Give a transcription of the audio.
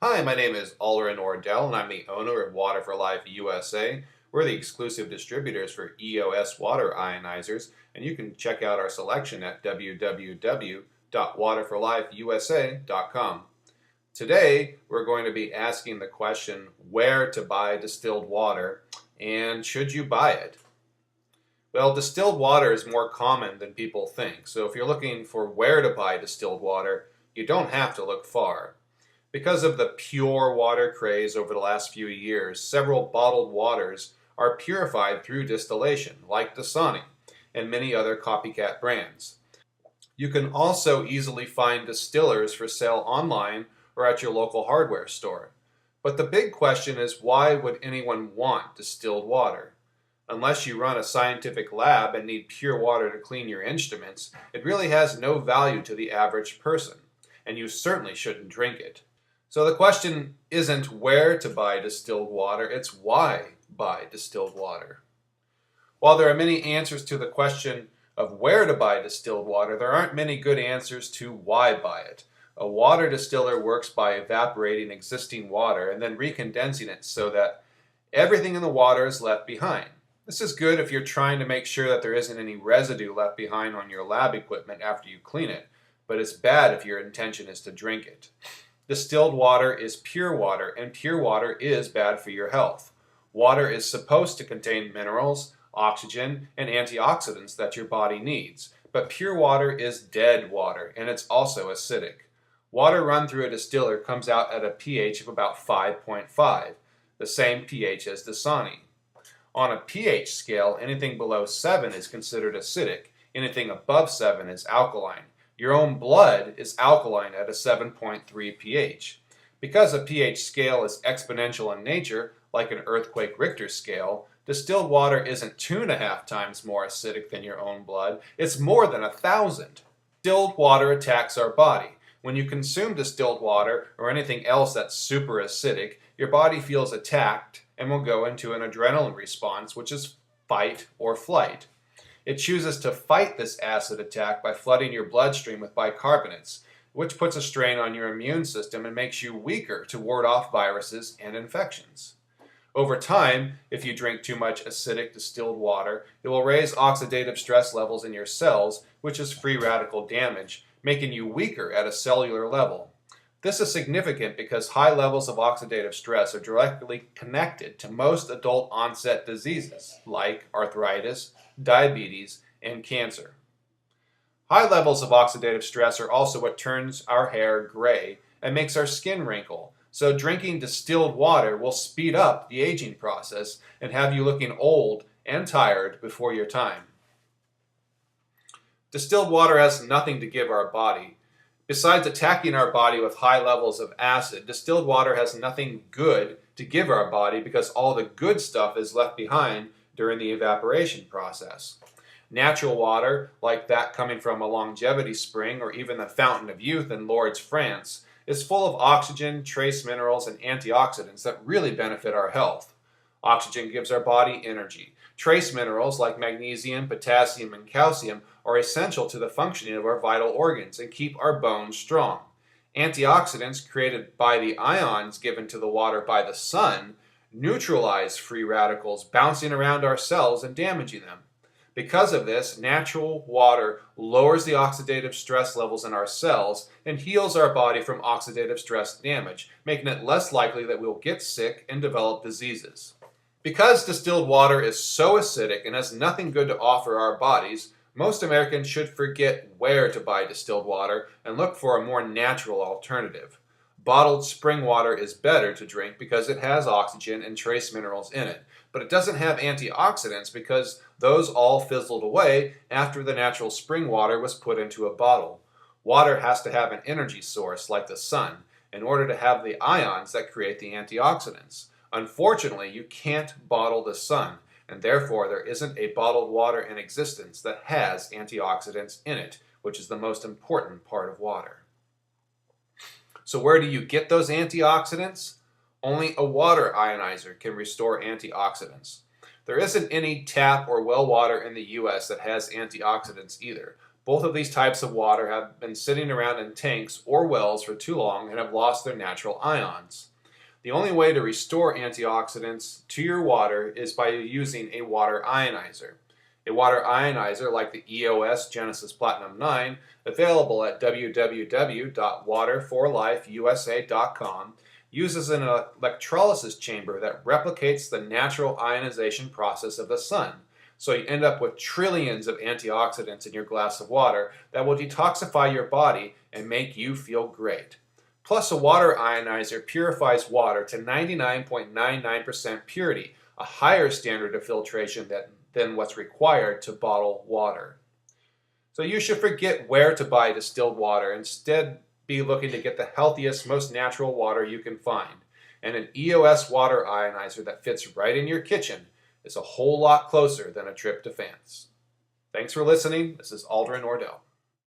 Hi, my name is Ulrich Nordell, and I'm the owner of Water for Life USA. We're the exclusive distributors for EOS water ionizers, and you can check out our selection at www.waterforlifeusa.com. Today, we're going to be asking the question where to buy distilled water and should you buy it? Well, distilled water is more common than people think, so if you're looking for where to buy distilled water, you don't have to look far. Because of the pure water craze over the last few years, several bottled waters are purified through distillation, like Dasani and many other copycat brands. You can also easily find distillers for sale online or at your local hardware store. But the big question is, why would anyone want distilled water? Unless you run a scientific lab and need pure water to clean your instruments, it really has no value to the average person, and you certainly shouldn't drink it. So the question isn't where to buy distilled water, it's why buy distilled water. While there are many answers to the question of where to buy distilled water, there aren't many good answers to why buy it. A water distiller works by evaporating existing water and then recondensing it so that everything in the water is left behind. This is good if you're trying to make sure that there isn't any residue left behind on your lab equipment after you clean it, but it's bad if your intention is to drink it. Distilled water is pure water, and pure water is bad for your health. Water is supposed to contain minerals, oxygen, and antioxidants that your body needs, but pure water is dead water, and it's also acidic. Water run through a distiller comes out at a pH of about 5.5, the same pH as Dasani. On a pH scale, anything below 7 is considered acidic, anything above 7 is alkaline. Your own blood is alkaline at a 7.3 pH. Because a pH scale is exponential in nature, like an earthquake Richter scale, distilled water isn't 2.5 times more acidic than your own blood, it's more than 1,000. Distilled water attacks our body. When you consume distilled water or anything else that's super acidic, your body feels attacked and will go into an adrenaline response, which is fight or flight. It chooses to fight this acid attack by flooding your bloodstream with bicarbonates, which puts a strain on your immune system and makes you weaker to ward off viruses and infections. Over time, if you drink too much acidic distilled water, it will raise oxidative stress levels in your cells, which is free radical damage, making you weaker at a cellular level. This is significant because high levels of oxidative stress are directly connected to most adult onset diseases like arthritis, diabetes, and cancer. High levels of oxidative stress are also what turns our hair gray and makes our skin wrinkle. So drinking distilled water will speed up the aging process and have you looking old and tired before your time. Distilled water has nothing to give our body. Besides attacking our body with high levels of acid, distilled water has nothing good to give our body because all the good stuff is left behind during the evaporation process. Natural water, like that coming from a longevity spring or even the Fountain of Youth in Lourdes, France, is full of oxygen, trace minerals, and antioxidants that really benefit our health. Oxygen gives our body energy. Trace minerals like magnesium, potassium, and calcium are essential to the functioning of our vital organs and keep our bones strong. Antioxidants created by the ions given to the water by the sun neutralize free radicals bouncing around our cells and damaging them. Because of this, natural water lowers the oxidative stress levels in our cells and heals our body from oxidative stress damage, making it less likely that we'll get sick and develop diseases. Because distilled water is so acidic and has nothing good to offer our bodies, most Americans should forget where to buy distilled water and look for a more natural alternative. Bottled spring water is better to drink because it has oxygen and trace minerals in it, but it doesn't have antioxidants because those all fizzled away after the natural spring water was put into a bottle. Water has to have an energy source like the sun in order to have the ions that create the antioxidants. Unfortunately, you can't bottle the sun, and therefore there isn't a bottled water in existence that has antioxidants in it, which is the most important part of water. So where do you get those antioxidants? Only a water ionizer can restore antioxidants. There isn't any tap or well water in the US that has antioxidants either. Both of these types of water have been sitting around in tanks or wells for too long and have lost their natural ions. The only way to restore antioxidants to your water is by using a water ionizer. A water ionizer like the EOS Genesis Platinum 9, available at www.waterforlifeusa.com, uses an electrolysis chamber that replicates the natural ionization process of the sun. So you end up with trillions of antioxidants in your glass of water that will detoxify your body and make you feel great. Plus, a water ionizer purifies water to 99.99% purity, a higher standard of filtration than what's required to bottle water. So you should forget where to buy distilled water. Instead, be looking to get the healthiest, most natural water you can find. And an EOS water ionizer that fits right in your kitchen is a whole lot closer than a trip to France. Thanks for listening. This is Aldrin Ordell.